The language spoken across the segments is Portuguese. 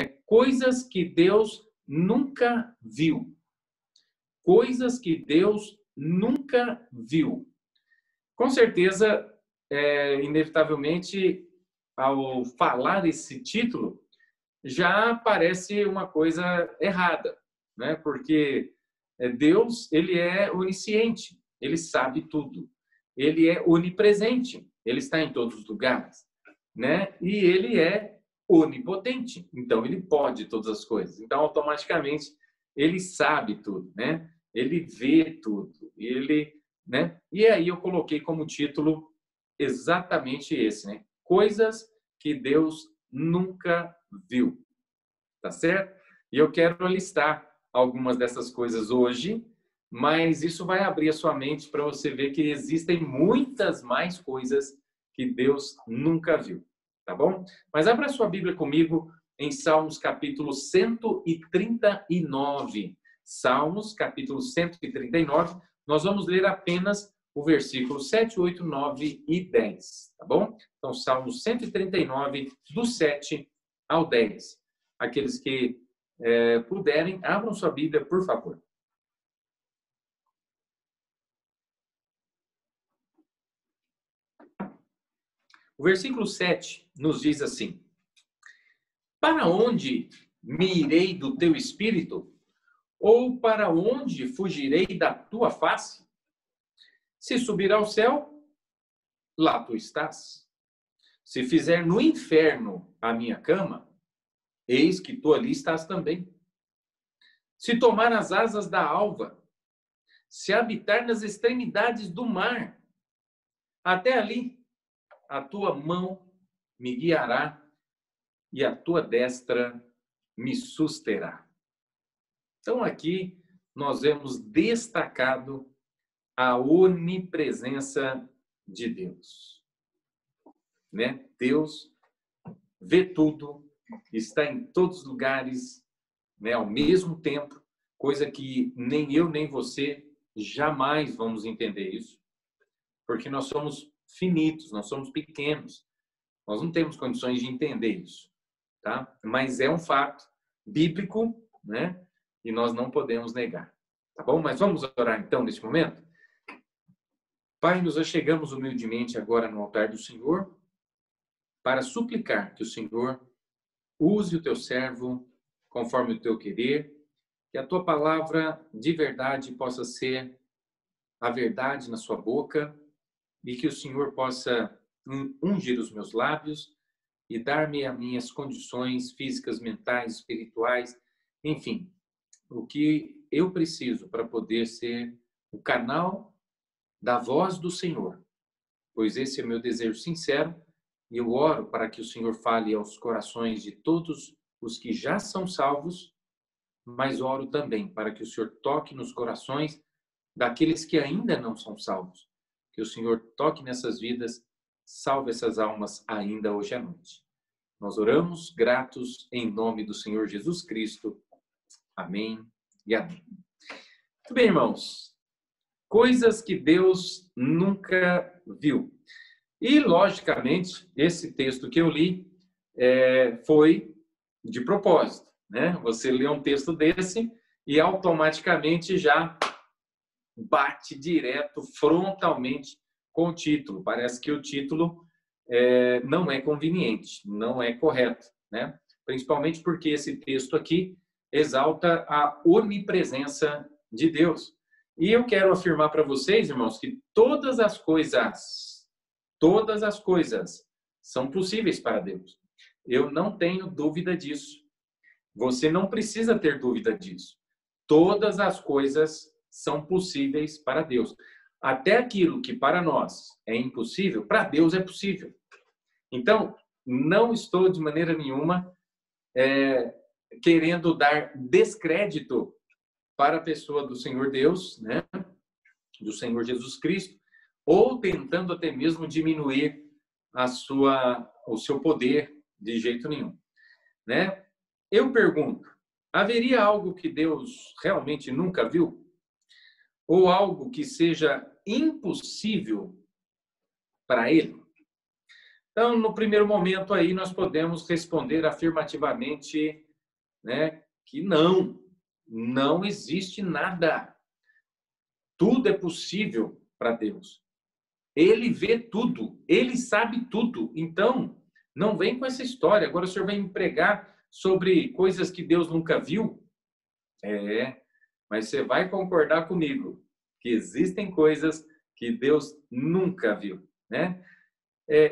Coisas que Deus nunca viu. Coisas que Deus nunca viu. Com certeza, inevitavelmente, ao falar esse título, já parece uma coisa errada, né? Porque Deus, ele é onisciente, ele sabe tudo. Ele é onipresente, ele está em todos os lugares, né? E ele é onipotente, então ele pode todas as coisas. Então, automaticamente, ele sabe tudo, né? Ele vê tudo, ele, né? E aí eu coloquei como título exatamente esse, né? Coisas que Deus nunca viu, tá certo? E eu quero listar algumas dessas coisas hoje, mas isso vai abrir a sua mente para você ver que existem muitas mais coisas que Deus nunca viu, tá bom? Mas abra a sua Bíblia comigo em Salmos capítulo 139. Salmos capítulo 139, nós vamos ler apenas o versículo 7, 8, 9 e 10, tá bom? Então, Salmos 139, do 7 ao 10. Aqueles que puderem, abram sua Bíblia, por favor. O versículo 7 nos diz assim: Para onde me irei do teu espírito? Ou para onde fugirei da tua face? Se subir ao céu, lá tu estás. Se fizer no inferno a minha cama, eis que tu ali estás também. Se tomar as asas da alva, se habitar nas extremidades do mar, até ali a tua mão me guiará e a tua destra me susterá. Então aqui nós vemos destacado a onipresença de Deus, né? Deus vê tudo, está em todos os lugares, né, ao mesmo tempo, coisa que nem eu nem você jamais vamos entender isso, porque nós somos finitos, nós somos pequenos, nós não temos condições de entender isso, tá? Mas é um fato bíblico, né? E nós não podemos negar, tá bom? Mas vamos orar então neste momento? Pai, nos achegamos humildemente agora no altar do Senhor para suplicar que o Senhor use o teu servo conforme o teu querer, que a tua palavra de verdade possa ser a verdade na sua boca e que o Senhor possa ungir os meus lábios e dar-me as minhas condições físicas, mentais, espirituais, enfim, o que eu preciso para poder ser o canal da voz do Senhor, pois esse é meu desejo sincero e eu oro para que o Senhor fale aos corações de todos os que já são salvos, mas oro também para que o Senhor toque nos corações daqueles que ainda não são salvos, que o Senhor toque nessas vidas, salve essas almas ainda hoje à noite. Nós oramos gratos em nome do Senhor Jesus Cristo. Amém e amém. Muito bem, irmãos. Coisas que Deus nunca viu. E, logicamente, esse texto que eu li foi de propósito, né? Você lê um texto desse e automaticamente já bate direto, frontalmente com o título. Parece que o título não é conveniente, não é correto, né? Principalmente porque esse texto aqui exalta a onipresença de Deus. E eu quero afirmar para vocês, irmãos, que todas as coisas são possíveis para Deus. Eu não tenho dúvida disso. Você não precisa ter dúvida disso. Todas as coisas são possíveis para Deus. Até aquilo que para nós é impossível, para Deus é possível. Então, não estou de maneira nenhuma querendo dar descrédito para a pessoa do Senhor Deus, né? Do Senhor Jesus Cristo, ou tentando até mesmo diminuir o seu poder de jeito nenhum, né? Eu pergunto, haveria algo que Deus realmente nunca viu? Ou algo que seja impossível para Ele? Então, no primeiro momento aí, nós podemos responder afirmativamente né, que não existe nada. Tudo é possível para Deus. Ele vê tudo, ele sabe tudo. Então, não vem com essa história. Agora o senhor vem me pregar sobre coisas que Deus nunca viu? Mas você vai concordar comigo que existem coisas que Deus nunca viu, né?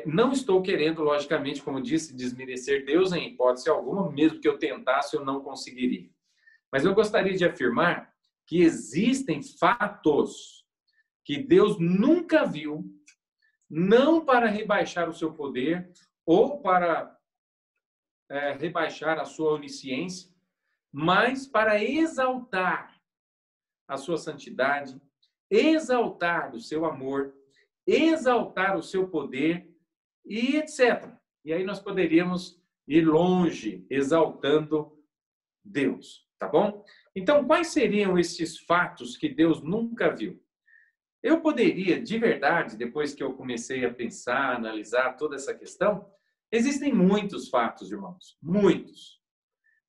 Não estou querendo, logicamente, como disse, desmerecer Deus em hipótese alguma, mesmo que eu tentasse, eu não conseguiria. Mas eu gostaria de afirmar que existem fatos que Deus nunca viu, não para rebaixar o seu poder ou para rebaixar a sua onisciência, mas para exaltar a sua santidade, exaltar o seu amor, exaltar o seu poder e etc. E aí nós poderíamos ir longe exaltando Deus, tá bom? Então, quais seriam esses fatos que Deus nunca viu? Eu poderia, de verdade, depois que eu comecei a pensar, analisar toda essa questão, existem muitos fatos, irmãos, muitos.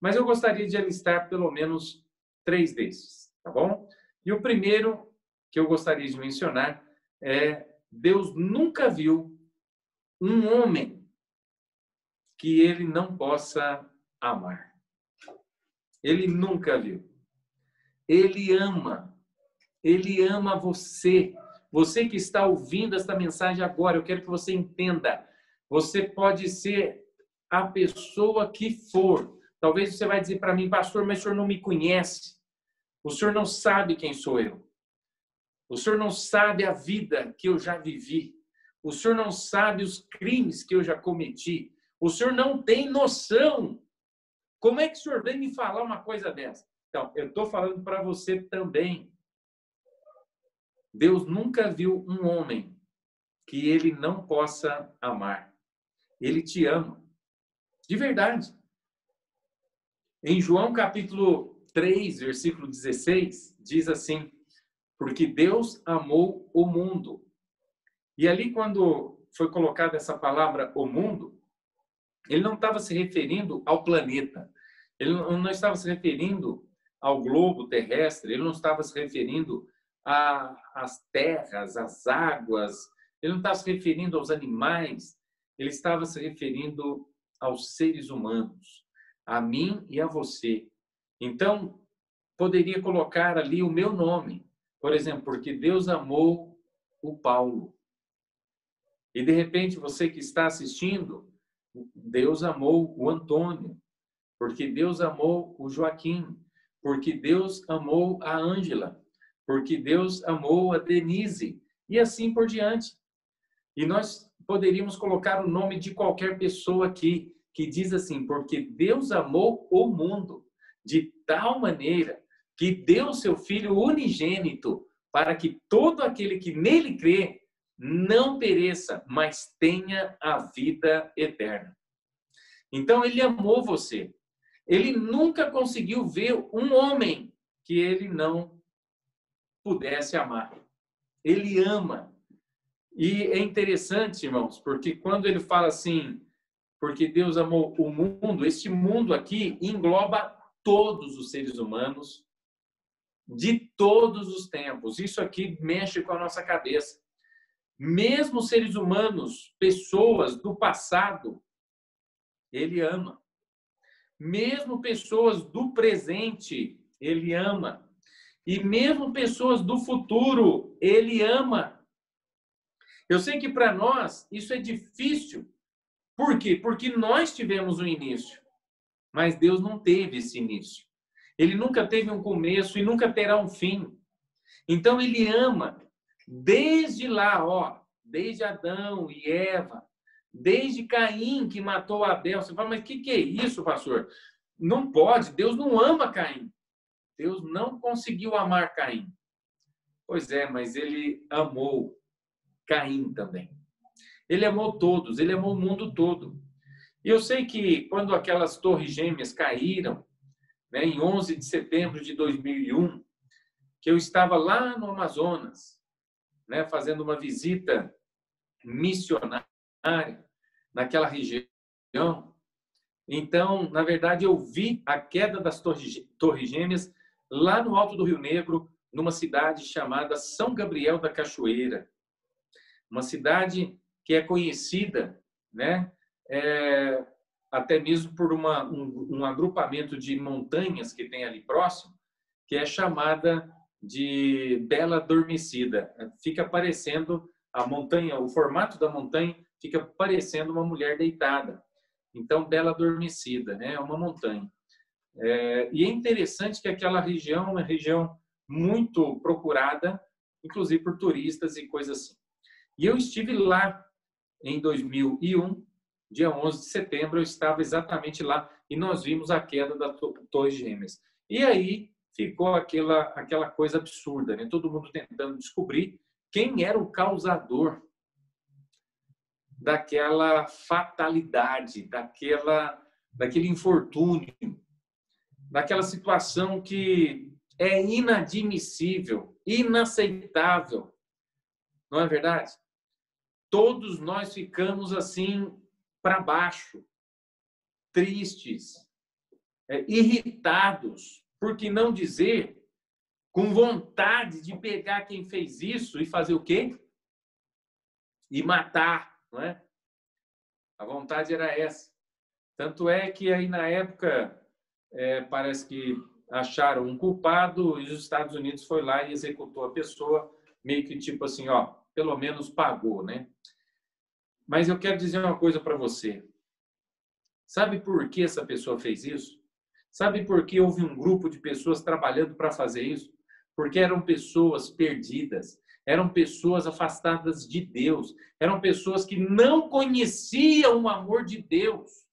Mas eu gostaria de alistar pelo menos 3 desses, tá bom? E o primeiro que eu gostaria de mencionar é: Deus nunca viu um homem que ele não possa amar. Ele nunca viu. Ele ama você. Você que está ouvindo esta mensagem agora, eu quero que você entenda. Você pode ser a pessoa que for. Talvez você vai dizer para mim, pastor, mas o senhor não me conhece. O senhor não sabe quem sou eu. O senhor não sabe a vida que eu já vivi. O senhor não sabe os crimes que eu já cometi. O senhor não tem noção. Como é que o senhor vem me falar uma coisa dessa? Então, eu estou falando para você também. Deus nunca viu um homem que ele não possa amar. Ele te ama. De verdade. Em João capítulo 3, versículo 16, diz assim: porque Deus amou o mundo. E ali, quando foi colocada essa palavra, o mundo, ele não estava se referindo ao planeta. Ele não estava se referindo ao globo terrestre. Ele não estava se referindo às terras, às águas. Ele não estava se referindo aos animais. Ele estava se referindo aos seres humanos, a mim e a você. Então, poderia colocar ali o meu nome. Por exemplo, porque Deus amou o Paulo. E, de repente, você que está assistindo, Deus amou o Antônio. Porque Deus amou o Joaquim. Porque Deus amou a Ângela. Porque Deus amou a Denise. E assim por diante. E nós poderíamos colocar o nome de qualquer pessoa aqui que diz assim: porque Deus amou o mundo de tal maneira que deu seu Filho unigênito para que todo aquele que nele crê não pereça, mas tenha a vida eterna. Então, ele amou você. Ele nunca conseguiu ver um homem que ele não pudesse amar. Ele ama. E é interessante, irmãos, porque quando ele fala assim, porque Deus amou o mundo, este mundo aqui engloba todos os seres humanos de todos os tempos. Isso aqui mexe com a nossa cabeça. Mesmo seres humanos, pessoas do passado, ele ama. Mesmo pessoas do presente, ele ama. E mesmo pessoas do futuro, ele ama. Eu sei que para nós isso é difícil. Por quê? Porque nós tivemos um início, mas Deus não teve esse início. Ele nunca teve um começo e nunca terá um fim. Então ele ama desde lá, ó, desde Adão e Eva, desde Caim que matou Abel. Você fala, mas o que é isso, pastor? Não pode, Deus não ama Caim. Deus não conseguiu amar Caim. Pois é, mas ele amou Caim também. Ele amou todos, ele amou o mundo todo. E eu sei que quando aquelas torres gêmeas caíram, né, em 11 de setembro de 2001, que eu estava lá no Amazonas, né, fazendo uma visita missionária naquela região, Então, na verdade, eu vi a queda das Torres Gêmeas lá no alto do Rio Negro, numa cidade chamada São Gabriel da Cachoeira. Uma cidade que é conhecida, né, até mesmo por um agrupamento de montanhas que tem ali próximo, que é chamada de Bela Adormecida. Fica parecendo a montanha, o formato da montanha fica parecendo uma mulher deitada. Então, Bela Adormecida, né? É uma montanha. E é interessante que aquela região é uma região muito procurada, inclusive por turistas e coisas assim. E eu estive lá em 2001, dia 11 de setembro, eu estava exatamente lá e nós vimos a queda das Torres Gêmeas. E aí ficou aquela coisa absurda, né? Todo mundo tentando descobrir quem era o causador daquela fatalidade, daquele infortúnio, daquela situação que é inadmissível, inaceitável. Não é verdade? Todos nós ficamos assim para baixo, tristes, irritados, por que não dizer, com vontade de pegar quem fez isso e fazer o quê? E matar, não é? A vontade era essa. Tanto é que aí na época parece que acharam um culpado e os Estados Unidos foi lá e executou a pessoa, meio que tipo assim, ó, pelo menos pagou, né? Mas eu quero dizer uma coisa para você. Sabe por que essa pessoa fez isso? Sabe por que houve um grupo de pessoas trabalhando para fazer isso? Porque eram pessoas perdidas, eram pessoas afastadas de Deus, eram pessoas que não conheciam o amor de Deus.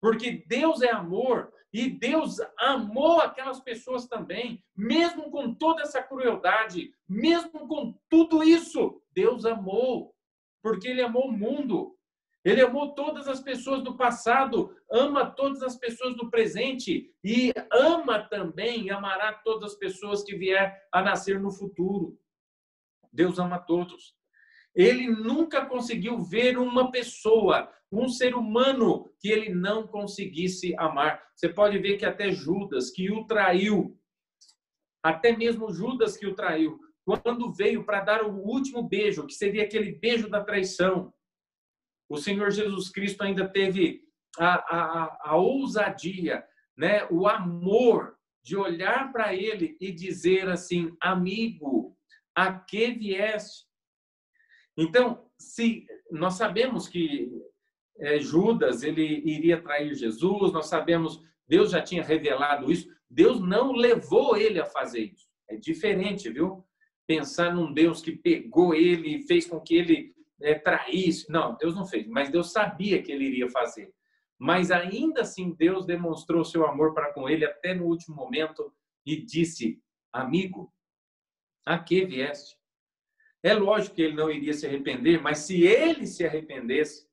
Porque Deus é amor e Deus amou aquelas pessoas também, mesmo com toda essa crueldade, mesmo com tudo isso, Deus amou, porque Ele amou o mundo. Ele amou todas as pessoas do passado, ama todas as pessoas do presente e ama também e amará todas as pessoas que vier a nascer no futuro. Deus ama todos. Ele nunca conseguiu ver uma pessoa, um ser humano, que ele não conseguisse amar. Você pode ver que até Judas, que o traiu, até mesmo Judas que o traiu, quando veio para dar o último beijo, que seria aquele beijo da traição, o Senhor Jesus Cristo ainda teve a ousadia, né? O amor de olhar para ele e dizer assim, amigo, a que vieste? Então, se nós sabemos que Judas ele iria trair Jesus, nós sabemos, Deus já tinha revelado isso, Deus não levou ele a fazer isso. É diferente, viu? Pensar num Deus que pegou ele e fez com que ele traísse. Não, Deus não fez, mas Deus sabia que ele iria fazer. Mas ainda assim, Deus demonstrou seu amor para com ele até no último momento e disse, amigo, a que vieste? É lógico que ele não iria se arrepender, mas se ele se arrependesse,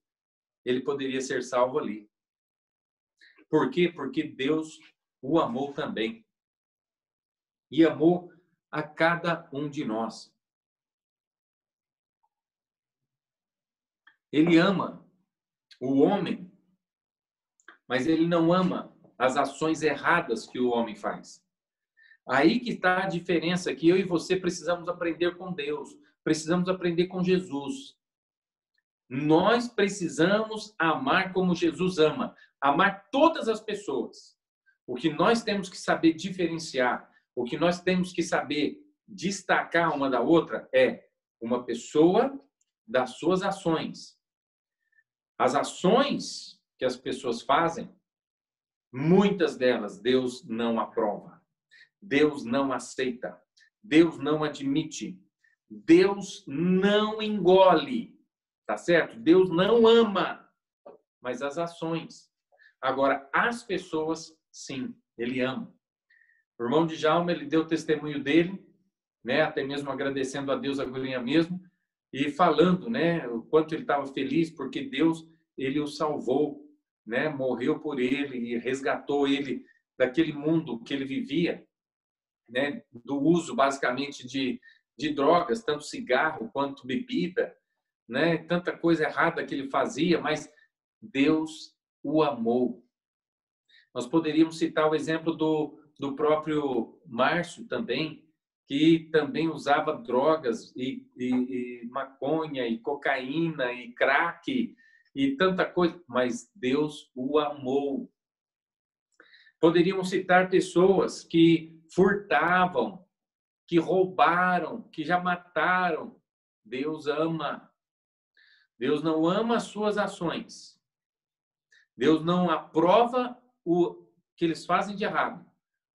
ele poderia ser salvo ali. Por quê? Porque Deus o amou também. E amou a cada um de nós. Ele ama o homem, mas ele não ama as ações erradas que o homem faz. Aí que está a diferença, que eu e você precisamos aprender com Deus, precisamos aprender com Jesus. Nós precisamos amar como Jesus ama, amar todas as pessoas. O que nós temos que saber diferenciar, o que nós temos que saber destacar uma da outra é uma pessoa das suas ações. As ações que as pessoas fazem, muitas delas Deus não aprova, Deus não aceita, Deus não admite, Deus não engole. Tá certo? Deus não ama, mas as ações. Agora, as pessoas, sim, ele ama. O irmão de Djalma, ele deu o testemunho dele, né? Até mesmo agradecendo a Deus agora mesmo, e falando, né? O quanto ele estava feliz, porque Deus, ele o salvou, né? Morreu por ele e resgatou ele daquele mundo que ele vivia, né? Do uso, basicamente, de drogas, tanto cigarro quanto bebida, né? Tanta coisa errada que ele fazia, mas Deus o amou. Nós poderíamos citar o exemplo do próprio Márcio também, que também usava drogas e maconha e cocaína e crack e tanta coisa, mas Deus o amou. Poderíamos citar pessoas que furtavam, que roubaram, que já mataram. Deus ama. Deus não ama as suas ações. Deus não aprova o que eles fazem de errado,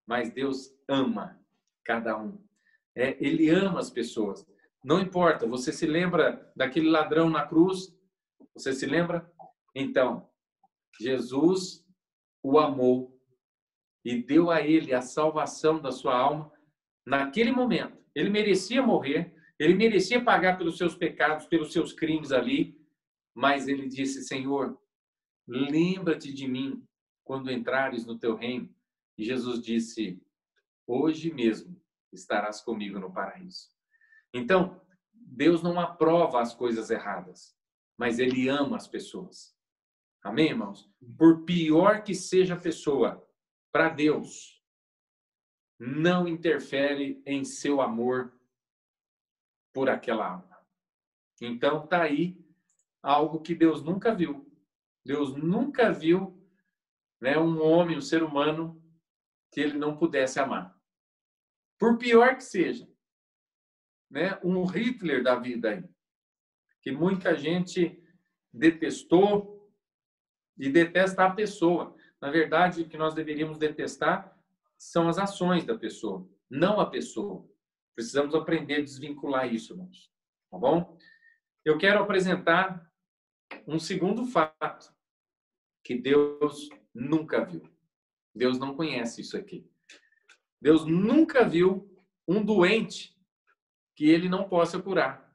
mas Deus ama cada um. Ele ama as pessoas. Não importa, você se lembra daquele ladrão na cruz? Você se lembra? Então, Jesus o amou e deu a ele a salvação da sua alma naquele momento. Ele merecia morrer, ele merecia pagar pelos seus pecados, pelos seus crimes ali, mas ele disse: Senhor, lembra-te de mim quando entrares no teu reino. E Jesus disse: hoje mesmo estarás comigo no paraíso. Então, Deus não aprova as coisas erradas, mas Ele ama as pessoas. Amém, irmãos? Por pior que seja a pessoa, para Deus, não interfere em seu amor por aquela alma. Então, está aí algo que Deus nunca viu. Deus nunca viu, né, um homem, um ser humano, que Ele não pudesse amar. Por pior que seja, né, um Hitler da vida aí, que muita gente detestou e detesta a pessoa. Na verdade, o que nós deveríamos detestar são as ações da pessoa, não a pessoa. Precisamos aprender a desvincular isso, irmãos. Tá bom? Eu quero apresentar um segundo fato que Deus nunca viu. Deus não conhece isso aqui. Deus nunca viu um doente que Ele não possa curar.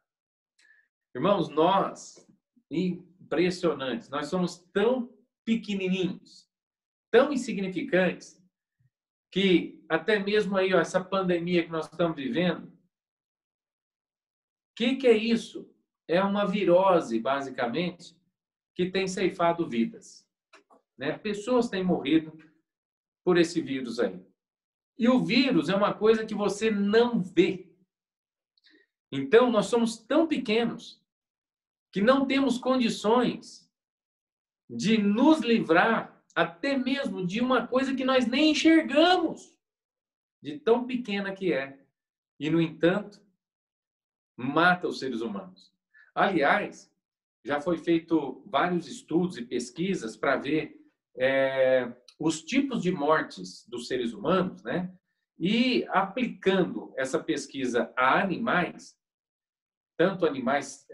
Irmãos, nós, impressionantes, nós somos tão pequenininhos, tão insignificantes, que até mesmo aí, ó, essa pandemia que nós estamos vivendo, o que é isso? É uma virose, basicamente, que tem ceifado vidas, né? Pessoas têm morrido por esse vírus aí. E o vírus é uma coisa que você não vê. Então, nós somos tão pequenos que não temos condições de nos livrar até mesmo de uma coisa que nós nem enxergamos, de tão pequena que é. E, no entanto, mata os seres humanos. Aliás, já foi feito vários estudos e pesquisas para ver os tipos de mortes dos seres humanos, né? E aplicando essa pesquisa a animais, tanto animais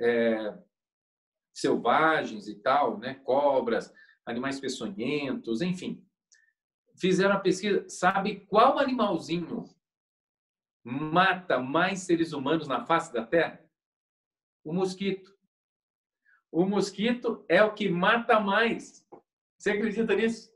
selvagens e tal, né? Cobras, animais peçonhentos, enfim. Fizeram a pesquisa, sabe qual animalzinho mata mais seres humanos na face da Terra? O mosquito. O mosquito é o que mata mais. Você acredita nisso?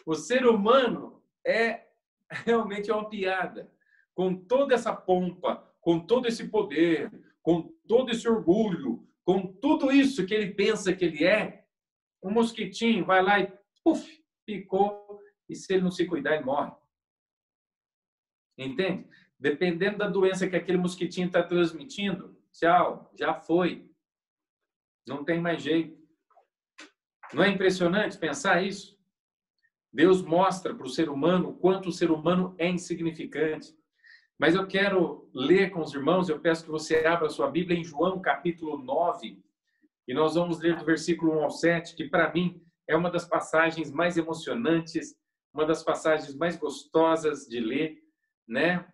O ser humano é realmente uma piada. Com toda essa pompa, com todo esse poder, com todo esse orgulho, com tudo isso que ele pensa que ele é, um mosquitinho vai lá e puf, picou, e se ele não se cuidar, ele morre. Entende? Dependendo da doença que aquele mosquitinho está transmitindo, tchau, já foi. Não tem mais jeito. Não é impressionante pensar isso? Deus mostra para o ser humano o quanto o ser humano é insignificante. Mas eu quero ler com os irmãos, eu peço que você abra a sua Bíblia em João capítulo 9, e nós vamos ler do versículo 1 ao 7, que para mim é uma das passagens mais emocionantes, uma das passagens mais gostosas de ler, né?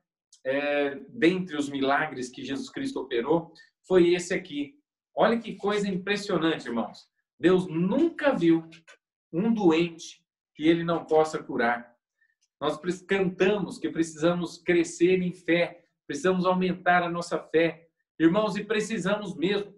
Dentre os milagres que Jesus Cristo operou, foi esse aqui. Olha que coisa impressionante, irmãos. Deus nunca viu um doente que Ele não possa curar. Nós cantamos que precisamos crescer em fé, precisamos aumentar a nossa fé. Irmãos, e precisamos mesmo,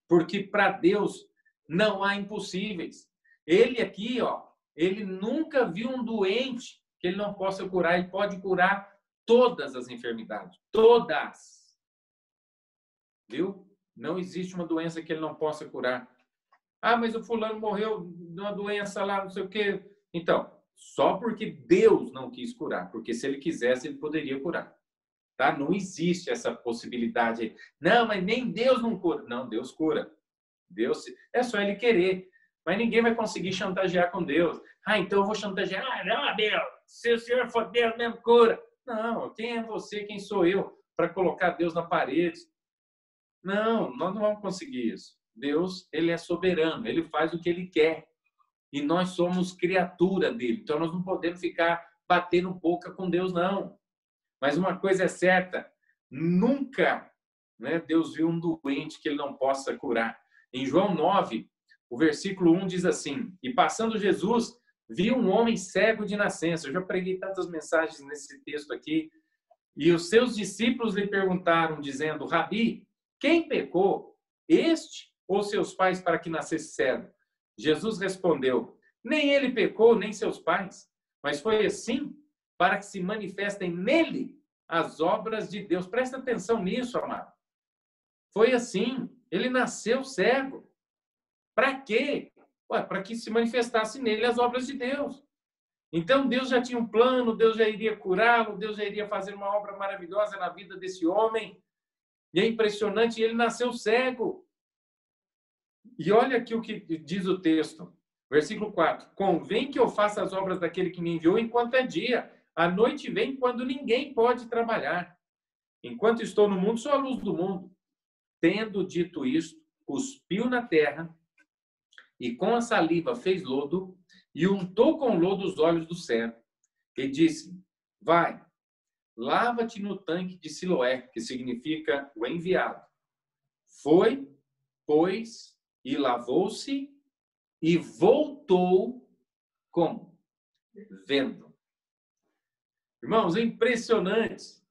porque para Deus não há impossíveis. Ele aqui, ó, Ele nunca viu um doente que Ele não possa curar. Ele pode curar todas as enfermidades, todas. Viu? Não existe uma doença que Ele não possa curar. Ah, mas o fulano morreu de uma doença lá, não sei o quê. Então, Só porque Deus não quis curar, porque se ele quisesse, ele poderia curar. Tá? Não existe essa possibilidade. Não, mas nem Deus não cura. Não, Deus cura. Deus é só ele querer. Mas ninguém vai conseguir chantagear com Deus. Ah, então eu vou chantagear. Ah, não, Deus, se o Senhor for Deus, mesmo cura. Não, quem é você, quem sou eu para colocar Deus na parede? Não, nós não vamos conseguir isso. Deus, ele é soberano, ele faz o que ele quer. E nós somos criatura dele. Então nós não podemos ficar batendo boca com Deus, não. Mas uma coisa é certa, nunca, né, Deus viu um doente que ele não possa curar. Em João 9, o versículo 1 diz assim: e passando Jesus, viu um homem cego de nascença. Eu já preguei tantas mensagens nesse texto aqui. E os seus discípulos lhe perguntaram, dizendo: Rabi, quem pecou, este ou seus pais, para que nascesse cego? Jesus respondeu: nem ele pecou, nem seus pais, mas foi assim para que se manifestem nele as obras de Deus. Presta atenção nisso, amado. Foi assim, ele nasceu cego. Para quê? Para que se manifestasse nele as obras de Deus. Então Deus já tinha um plano, Deus já iria curá-lo, Deus já iria fazer uma obra maravilhosa na vida desse homem. E é impressionante, ele nasceu cego. E olha aqui o que diz o texto, versículo 4. Convém que eu faça as obras daquele que me enviou enquanto é dia. A noite vem quando ninguém pode trabalhar. Enquanto estou no mundo, sou a luz do mundo. Tendo dito isto, cuspiu na terra e com a saliva fez lodo e untou com lodo os olhos do cego. E disse: vai, lava-te no tanque de Siloé, que significa o enviado. Foi, pois, e lavou-se e voltou como? Vendo. Irmãos, é impressionante.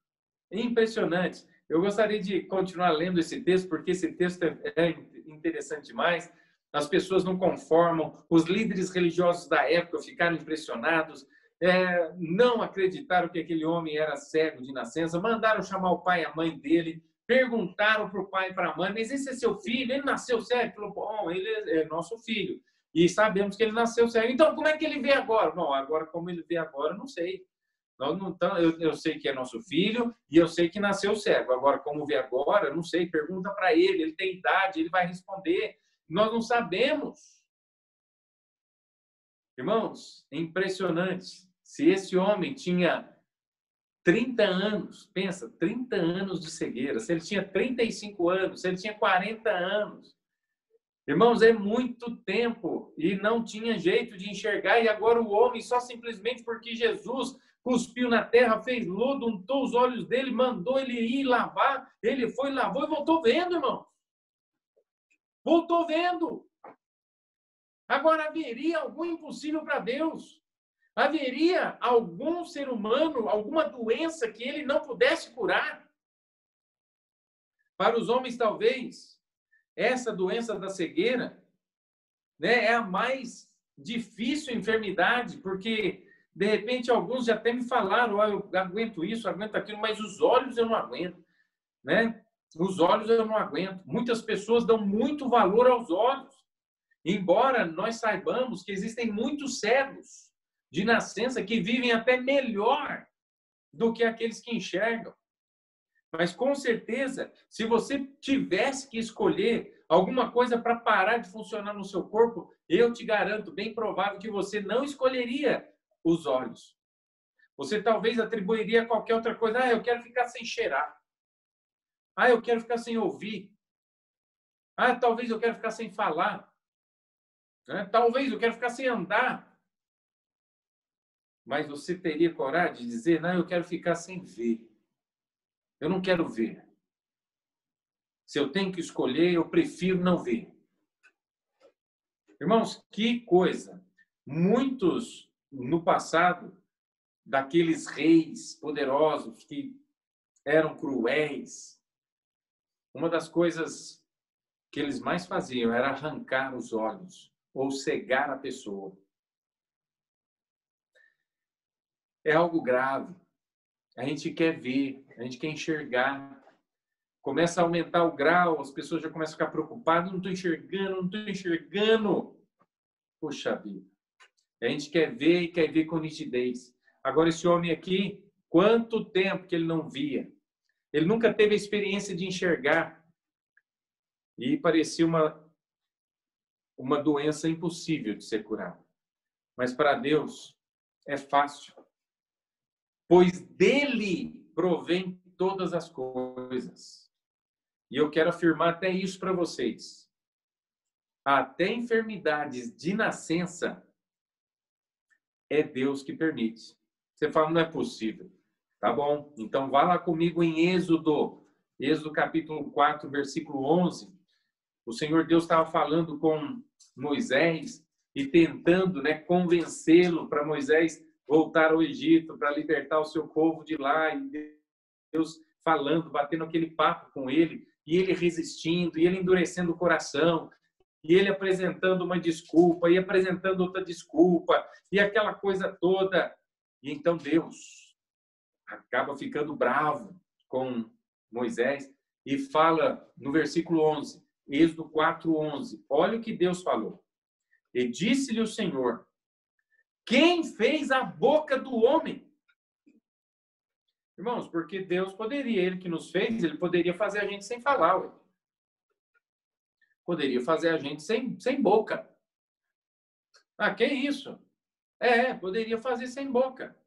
É impressionante. Eu gostaria de continuar lendo esse texto, porque esse texto é interessante demais. As pessoas não conformam, os líderes religiosos da época ficaram impressionados, não acreditaram que aquele homem era cego de nascença, mandaram chamar o pai e a mãe dele, perguntaram para o pai e para a mãe: mas esse é seu filho? Ele nasceu cego? Ele falou: bom, ele é nosso filho. E sabemos que ele nasceu cego. Então, como é que ele vê agora? Bom, agora, como ele vê agora, não sei. Eu sei que é nosso filho e eu sei que nasceu cego. Agora, como vê agora, eu não sei. Pergunta para ele, ele tem idade, ele vai responder. Nós não sabemos. Irmãos, é impressionante. Se esse homem tinha 30 anos, pensa, 30 anos de cegueira, se ele tinha 35 anos, se ele tinha 40 anos, irmãos, é muito tempo e não tinha jeito de enxergar. E agora o homem, só simplesmente porque Jesus cuspiu na terra, fez lodo, untou os olhos dele, mandou ele ir lavar, ele foi, lavou e voltou vendo, irmão. Voltou vendo. Agora, haveria algum impossível para Deus? Haveria algum ser humano, alguma doença que ele não pudesse curar? Para os homens, talvez, essa doença da cegueira, né, é a mais difícil enfermidade, porque, de repente, alguns já até me falaram: oh, eu aguento isso, aguento aquilo, mas os olhos eu não aguento, né? Os olhos eu não aguento. Muitas pessoas dão muito valor aos olhos, embora nós saibamos que existem muitos cegos de nascença que vivem até melhor do que aqueles que enxergam. Mas, com certeza, se você tivesse que escolher alguma coisa para parar de funcionar no seu corpo, eu te garanto, bem provável, que você não escolheria os olhos. Você talvez atribuiria qualquer outra coisa. Ah, eu quero ficar sem cheirar. Ah, eu quero ficar sem ouvir. Ah, talvez eu quero ficar sem falar. Talvez eu quero ficar sem andar. Mas você teria coragem de dizer: não, eu quero ficar sem ver. Eu não quero ver. Se eu tenho que escolher, eu prefiro não ver. Irmãos, que coisa! Muitos, no passado, daqueles reis poderosos que eram cruéis, uma das coisas que eles mais faziam era arrancar os olhos ou cegar a pessoa. É algo grave. A gente quer ver, a gente quer enxergar. Começa a aumentar o grau, as pessoas já começam a ficar preocupadas: não estou enxergando, não estou enxergando. Puxa vida. A gente quer ver e quer ver com nitidez. Agora, esse homem aqui, quanto tempo que ele não via? Ele nunca teve a experiência de enxergar. E parecia uma doença impossível de ser curada. Mas para Deus é fácil. Pois dele provém todas as coisas. E eu quero afirmar até isso para vocês. Até enfermidades de nascença é Deus que permite. Você fala, não é possível. Tá bom, então vá lá comigo em Êxodo capítulo 4, versículo 11. O Senhor Deus estava falando com Moisés e tentando, convencê-lo para Moisés voltar ao Egito, para libertar o seu povo de lá. E Deus falando, batendo aquele papo com ele, e ele resistindo, e ele endurecendo o coração, e ele apresentando uma desculpa, e apresentando outra desculpa, e aquela coisa toda. E então Deus acaba ficando bravo com Moisés e fala no versículo 11, Êxodo 4:11. Olha o que Deus falou. E disse-lhe o Senhor: quem fez a boca do homem? Irmãos, porque Deus poderia, ele que nos fez, ele poderia fazer a gente sem falar, ué. Poderia fazer a gente sem boca. Ah, que isso? Poderia fazer sem boca.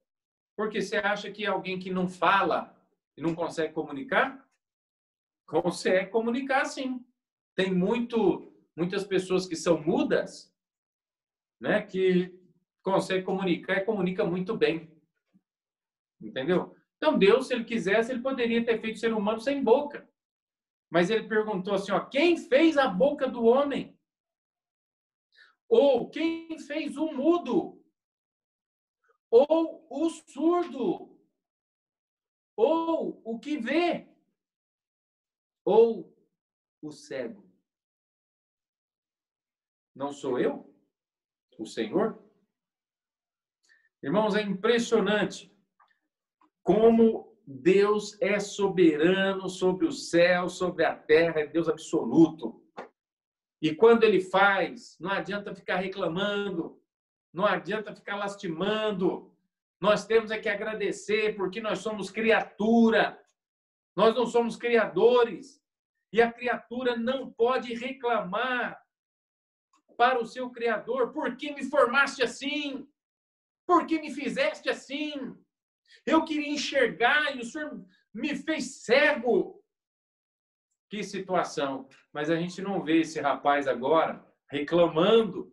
Porque você acha que alguém que não fala e não consegue comunicar? Consegue comunicar, sim. Tem muitas pessoas que são mudas, que conseguem comunicar e comunica muito bem. Entendeu? Então, Deus, se ele quisesse, ele poderia ter feito o ser humano sem boca. Mas ele perguntou assim, quem fez a boca do homem? Ou quem fez o mudo? Ou o surdo? Ou o que vê? Ou o cego? Não sou eu? O Senhor? Irmãos, é impressionante como Deus é soberano sobre o céu, sobre a terra, é Deus absoluto. E quando ele faz, não adianta ficar reclamando, não adianta ficar lastimando. Nós temos que agradecer, porque nós somos criatura. Nós não somos criadores. E a criatura não pode reclamar para o seu Criador: por que me formaste assim? Por que me fizeste assim? Eu queria enxergar e o Senhor me fez cego. Que situação. Mas a gente não vê esse rapaz agora reclamando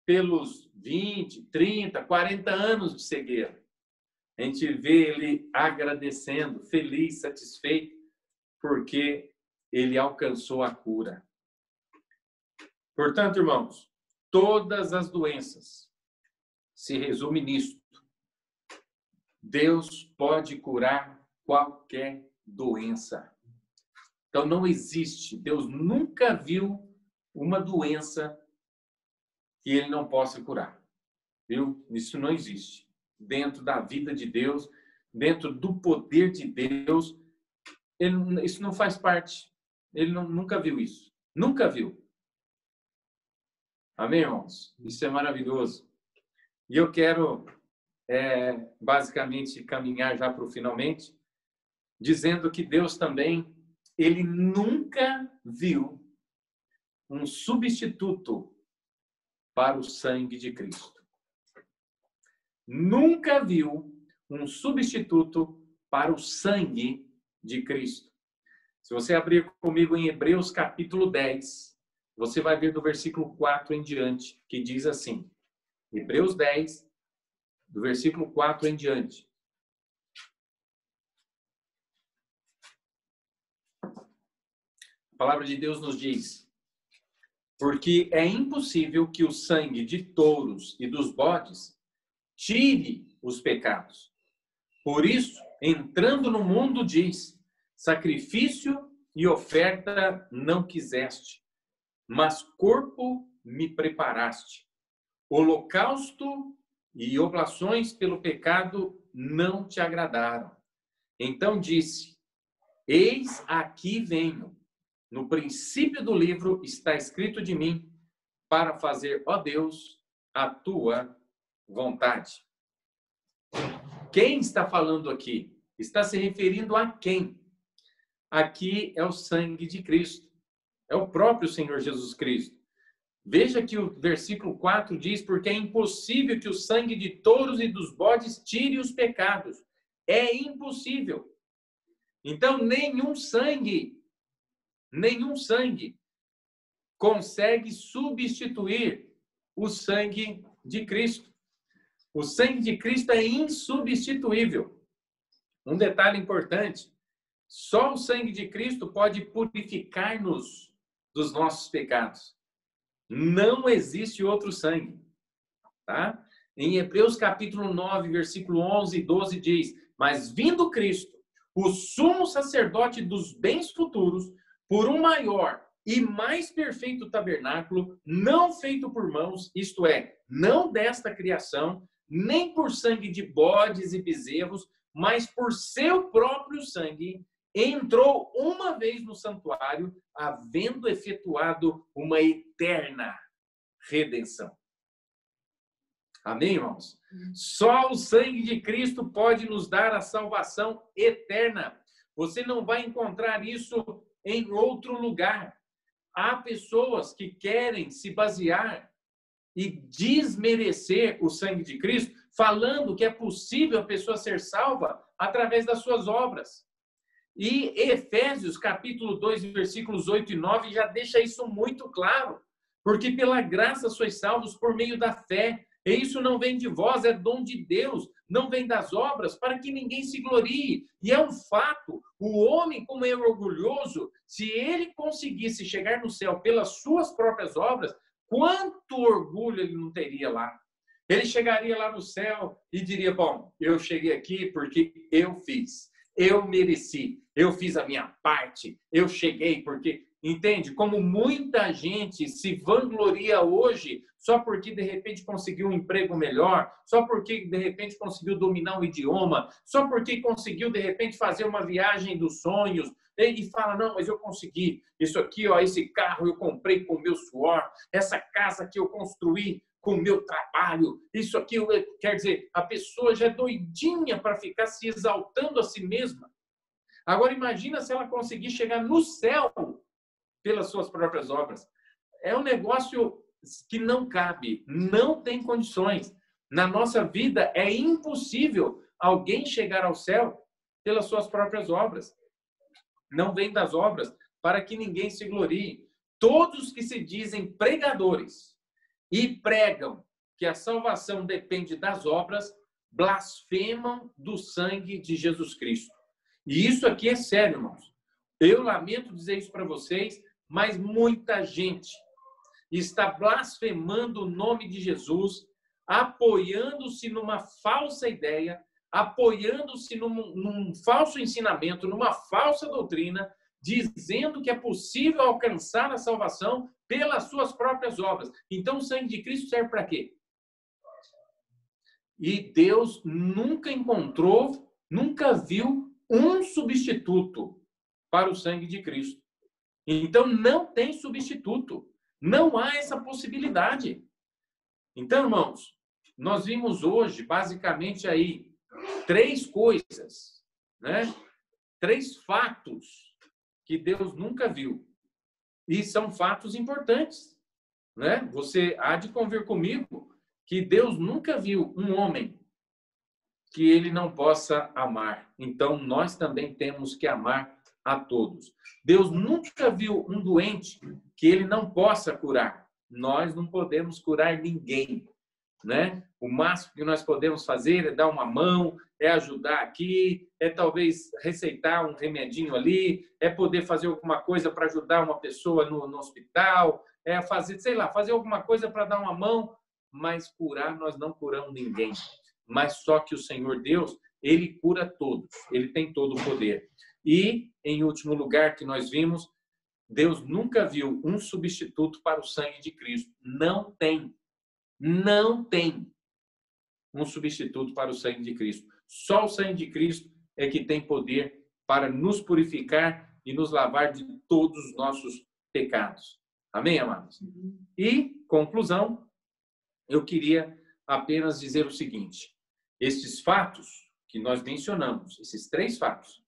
pelos 20, 30, 40 anos de cegueira. A gente vê ele agradecendo, feliz, satisfeito, porque ele alcançou a cura. Portanto, irmãos, todas as doenças se resumem nisso. Deus pode curar qualquer doença. Então, não existe, Deus nunca viu uma doença que ele não possa curar. Viu? Isso não existe. Dentro da vida de Deus, dentro do poder de Deus, isso não faz parte. Ele nunca viu isso. Nunca viu. Amém, irmãos? Isso é maravilhoso. E eu quero, basicamente, caminhar já para o finalmente, dizendo que Deus também, ele nunca viu um substituto para o sangue de Cristo. Nunca viu um substituto para o sangue de Cristo. Se você abrir comigo em Hebreus capítulo 10, você vai ver do versículo 4 em diante, que diz assim, Hebreus 10, do versículo 4 em diante. A palavra de Deus nos diz: porque é impossível que o sangue de touros e dos bodes tire os pecados. Por isso, entrando no mundo, diz: sacrifício e oferta não quiseste, mas corpo me preparaste. Holocausto e oblações pelo pecado não te agradaram. Então disse: eis aqui venho. No princípio do livro está escrito de mim, para fazer, ó Deus, a tua vontade. Quem está falando aqui? Está se referindo a quem? Aqui é o sangue de Cristo. É o próprio Senhor Jesus Cristo. Veja que o versículo 4 diz: porque é impossível que o sangue de touros e dos bodes tire os pecados. É impossível. Então, nenhum sangue consegue substituir o sangue de Cristo. O sangue de Cristo é insubstituível. Um detalhe importante: só o sangue de Cristo pode purificar-nos dos nossos pecados. Não existe outro sangue, tá? Em Hebreus capítulo 9, versículo 11 e 12 diz: mas vindo Cristo, o sumo sacerdote dos bens futuros, por um maior e mais perfeito tabernáculo, não feito por mãos, isto é, não desta criação, nem por sangue de bodes e bezerros, mas por seu próprio sangue, entrou uma vez no santuário, havendo efetuado uma eterna redenção. Amém, irmãos? Só o sangue de Cristo pode nos dar a salvação eterna. Você não vai encontrar isso em outro lugar. Há pessoas que querem se basear e desmerecer o sangue de Cristo, falando que é possível a pessoa ser salva através das suas obras. E Efésios, capítulo 2, versículos 8 e 9, já deixa isso muito claro. Porque pela graça sois salvos por meio da fé. E isso não vem de vós, é dom de Deus. Não vem das obras, para que ninguém se glorie. E é um fato. O homem, como é orgulhoso, se ele conseguisse chegar no céu pelas suas próprias obras, quanto orgulho ele não teria lá? Ele chegaria lá no céu e diria: bom, eu cheguei aqui porque eu fiz. Eu mereci, eu fiz a minha parte, eu cheguei porque, entende? Como muita gente se vangloria hoje só porque de repente conseguiu um emprego melhor, só porque de repente conseguiu dominar um idioma, só porque conseguiu de repente fazer uma viagem dos sonhos e fala: não, mas eu consegui, isso aqui, ó, esse carro eu comprei com o meu suor, essa casa que eu construí com o meu trabalho, isso aqui, quer dizer, a pessoa já é doidinha para ficar se exaltando a si mesma. Agora imagina se ela conseguir chegar no céu pelas suas próprias obras. É um negócio que não cabe, não tem condições. Na nossa vida é impossível alguém chegar ao céu pelas suas próprias obras. Não vem das obras para que ninguém se glorie. Todos que se dizem pregadores e pregam que a salvação depende das obras, blasfemam do sangue de Jesus Cristo. E isso aqui é sério, irmãos. Eu lamento dizer isso para vocês, mas muita gente está blasfemando o nome de Jesus, apoiando-se numa falsa ideia, apoiando-se num falso ensinamento, numa falsa doutrina, dizendo que é possível alcançar a salvação pelas suas próprias obras. Então, o sangue de Cristo serve para quê? E Deus nunca encontrou, nunca viu um substituto para o sangue de Cristo. Então, não tem substituto. Não há essa possibilidade. Então, irmãos, nós vimos hoje, basicamente, aí, 3 coisas, né? 3 fatos que Deus nunca viu. E são fatos importantes, né? Você há de convir comigo que Deus nunca viu um homem que ele não possa amar. Então, nós também temos que amar a todos. Deus nunca viu um doente que ele não possa curar. Nós não podemos curar ninguém, né? O máximo que nós podemos fazer é dar uma mão, é ajudar aqui, é talvez receitar um remedinho ali, é poder fazer alguma coisa para ajudar uma pessoa no hospital, é fazer, sei lá, fazer alguma coisa para dar uma mão, mas curar nós não curamos ninguém. Mas só que o Senhor Deus, ele cura todos, ele tem todo o poder. E, em último lugar que nós vimos, Deus nunca viu um substituto para o sangue de Cristo. Não tem um substituto para o sangue de Cristo. Só o sangue de Cristo é que tem poder para nos purificar e nos lavar de todos os nossos pecados. Amém, amados? E, conclusão, eu queria apenas dizer o seguinte: estes fatos que nós mencionamos, esses 3 fatos,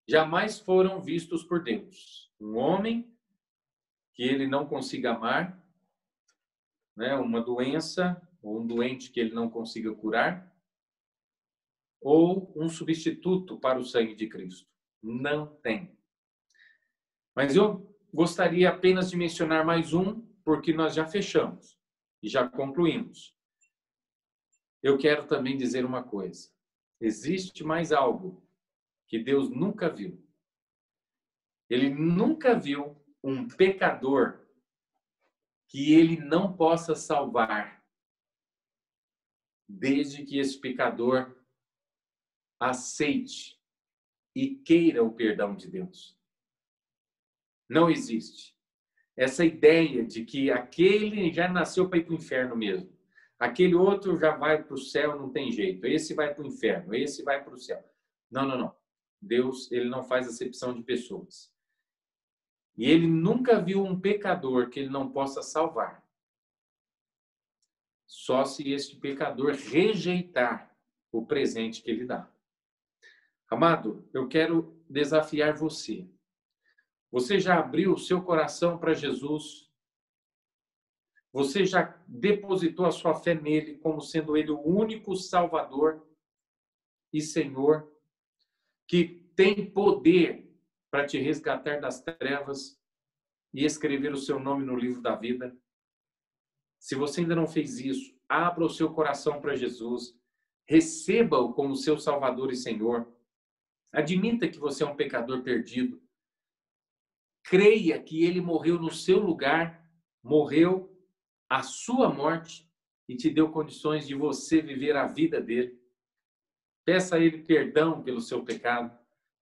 jamais foram vistos por Deus. Um homem que ele não consiga amar, né? Uma doença ou um doente que ele não consiga curar, ou um substituto para o sangue de Cristo. Não tem. Mas eu gostaria apenas de mencionar mais um, porque nós já fechamos e já concluímos. Eu quero também dizer uma coisa. Existe mais algo que Deus nunca viu. Ele nunca viu um pecador que ele não possa salvar, desde que esse pecador aceite e queira o perdão de Deus. Não existe. Essa ideia de que aquele já nasceu para ir para o inferno mesmo. Aquele outro já vai para o céu, não tem jeito. Esse vai para o inferno, esse vai para o céu. Não, não, não. Deus, ele não faz acepção de pessoas. E ele nunca viu um pecador que ele não possa salvar. Só se este pecador rejeitar o presente que ele dá. Amado, eu quero desafiar você. Você já abriu o seu coração para Jesus? Você já depositou a sua fé nele como sendo ele o único Salvador e Senhor que tem poder para te resgatar das trevas e escrever o seu nome no livro da vida? Se você ainda não fez isso, abra o seu coração para Jesus, receba-o como seu Salvador e Senhor. Admita que você é um pecador perdido. Creia que ele morreu no seu lugar, morreu a sua morte e te deu condições de você viver a vida dele. Peça a ele perdão pelo seu pecado.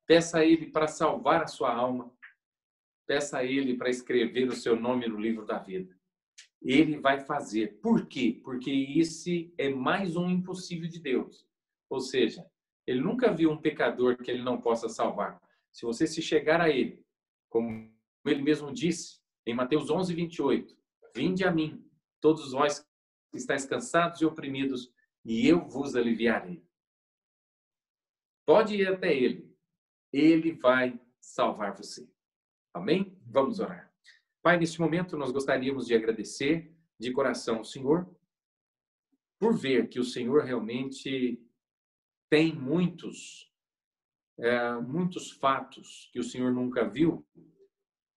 Peça a ele para salvar a sua alma. Peça a ele para escrever o seu nome no livro da vida. Ele vai fazer. Por quê? Porque esse é mais um impossível de Deus. Ou seja, ele nunca viu um pecador que ele não possa salvar. Se você se chegar a ele, como ele mesmo disse em Mateus 11:28, vinde a mim, todos vós que estáis cansados e oprimidos, e eu vos aliviarei. Pode ir até ele. Ele vai salvar você. Amém? Vamos orar. Pai, neste momento nós gostaríamos de agradecer de coração ao Senhor por ver que o Senhor realmente tem muitos fatos que o Senhor nunca viu,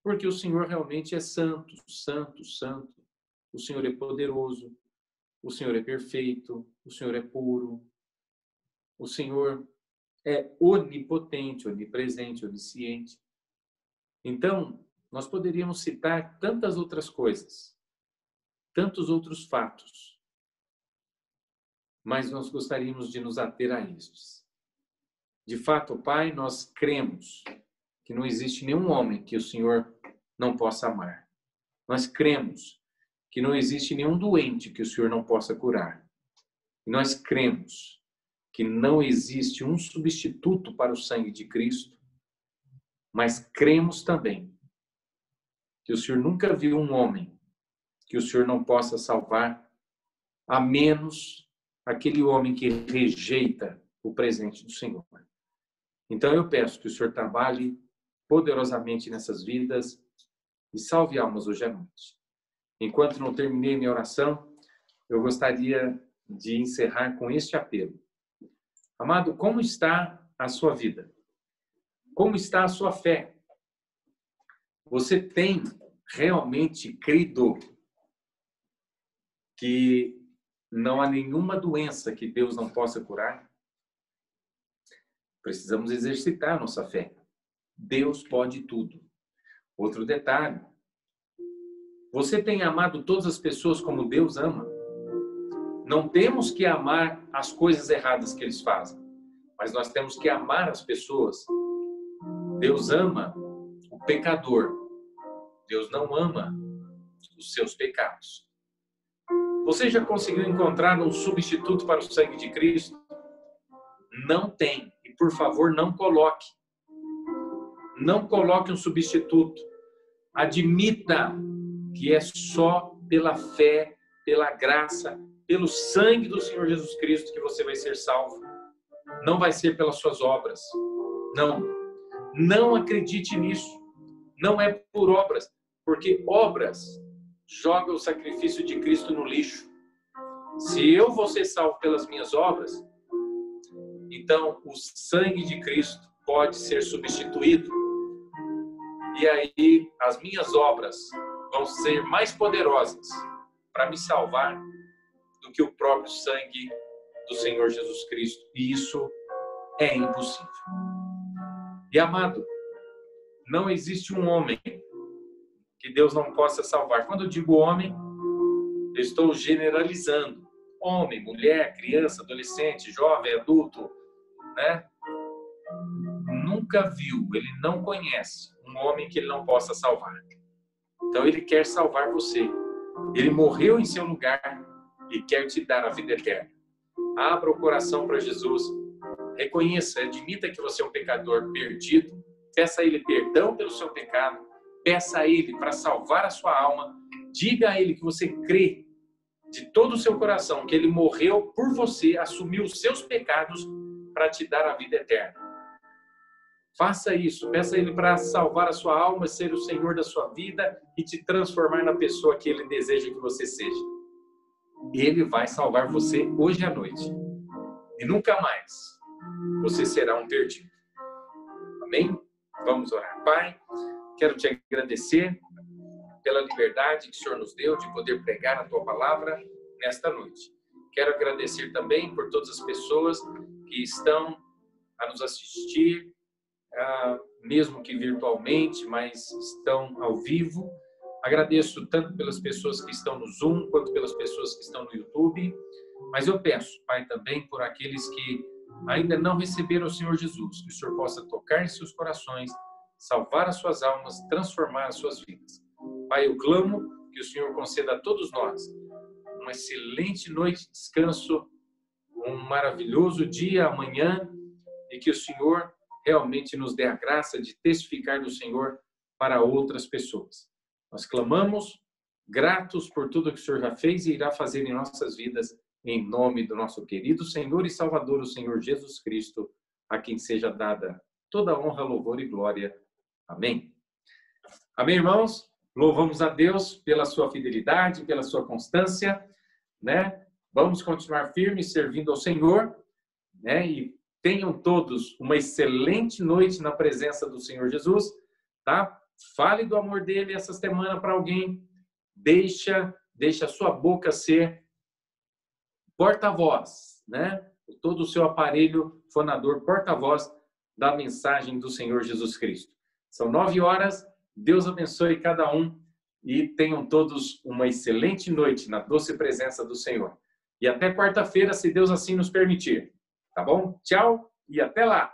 porque o Senhor realmente é santo, santo, santo. O Senhor é poderoso, o Senhor é perfeito, o Senhor é puro, o Senhor é onipotente, onipresente, onisciente. Então, nós poderíamos citar tantas outras coisas, tantos outros fatos, mas nós gostaríamos de nos ater a estes. De fato, Pai, nós cremos que não existe nenhum homem que o Senhor não possa amar. Nós cremos que não existe nenhum doente que o Senhor não possa curar. E nós cremos que não existe um substituto para o sangue de Cristo, mas cremos também que o Senhor nunca viu um homem que o Senhor não possa salvar, a menos aquele homem que rejeita o presente do Senhor. Então eu peço que o Senhor trabalhe poderosamente nessas vidas e salve almas hoje à noite. Enquanto não terminei minha oração, eu gostaria de encerrar com este apelo. Amado, como está a sua vida? Como está a sua fé? Você tem realmente crido que não há nenhuma doença que Deus não possa curar? Precisamos exercitar nossa fé. Deus pode tudo. Outro detalhe. Você tem amado todas as pessoas como Deus ama? Não temos que amar as coisas erradas que eles fazem, mas nós temos que amar as pessoas. Deus ama o pecador. Deus não ama os seus pecados. Você já conseguiu encontrar um substituto para o sangue de Cristo? Não tem. E, por favor, não coloque. Não coloque um substituto. Admita que é só pela fé, pela graça pelo sangue do Senhor Jesus Cristo que você vai ser salvo. Não vai ser pelas suas obras. Não. Não acredite nisso. Não é por obras. Porque obras jogam o sacrifício de Cristo no lixo. Se eu vou ser salvo pelas minhas obras, então o sangue de Cristo pode ser substituído. E aí as minhas obras vão ser mais poderosas para me salvar do que o próprio sangue do Senhor Jesus Cristo. E isso é impossível. E amado, não existe um homem que Deus não possa salvar. Quando eu digo homem, eu estou generalizando. Homem, mulher, criança, adolescente, jovem, adulto, né? Nunca viu, ele não conhece um homem que ele não possa salvar. Então ele quer salvar você. Ele morreu em seu lugar e quer te dar a vida eterna. Abra o coração para Jesus. Reconheça, admita que você é um pecador perdido. Peça a Ele perdão pelo seu pecado. Peça a Ele para salvar a sua alma. Diga a Ele que você crê de todo o seu coração que Ele morreu por você, assumiu os seus pecados para te dar a vida eterna. Faça isso. Peça a Ele para salvar a sua alma, ser o Senhor da sua vida e te transformar na pessoa que Ele deseja que você seja. Ele vai salvar você hoje à noite. E nunca mais você será um perdido. Amém? Vamos orar. Pai, quero te agradecer pela liberdade que o Senhor nos deu de poder pregar a Tua palavra nesta noite. Quero agradecer também por todas as pessoas que estão a nos assistir, mesmo que virtualmente, mas estão ao vivo. Agradeço tanto pelas pessoas que estão no Zoom, quanto pelas pessoas que estão no YouTube. Mas eu peço, Pai, também por aqueles que ainda não receberam o Senhor Jesus, que o Senhor possa tocar em seus corações, salvar as suas almas, transformar as suas vidas. Pai, eu clamo que o Senhor conceda a todos nós uma excelente noite de descanso, um maravilhoso dia amanhã, e que o Senhor realmente nos dê a graça de testificar do Senhor para outras pessoas. Nós clamamos, gratos por tudo que o Senhor já fez e irá fazer em nossas vidas, em nome do nosso querido Senhor e Salvador, o Senhor Jesus Cristo, a quem seja dada toda honra, louvor e glória. Amém. Amém, irmãos? Louvamos a Deus pela sua fidelidade, pela sua constância, né? Vamos continuar firmes servindo ao Senhor, né? E tenham todos uma excelente noite na presença do Senhor Jesus, tá? Fale do amor dele essa semana para alguém. Deixa a sua boca ser porta-voz, né? Todo o seu aparelho fonador, porta-voz da mensagem do Senhor Jesus Cristo. São 9h. Deus abençoe cada um e tenham todos uma excelente noite na doce presença do Senhor. E até quarta-feira, se Deus assim nos permitir. Tá bom? Tchau e até lá!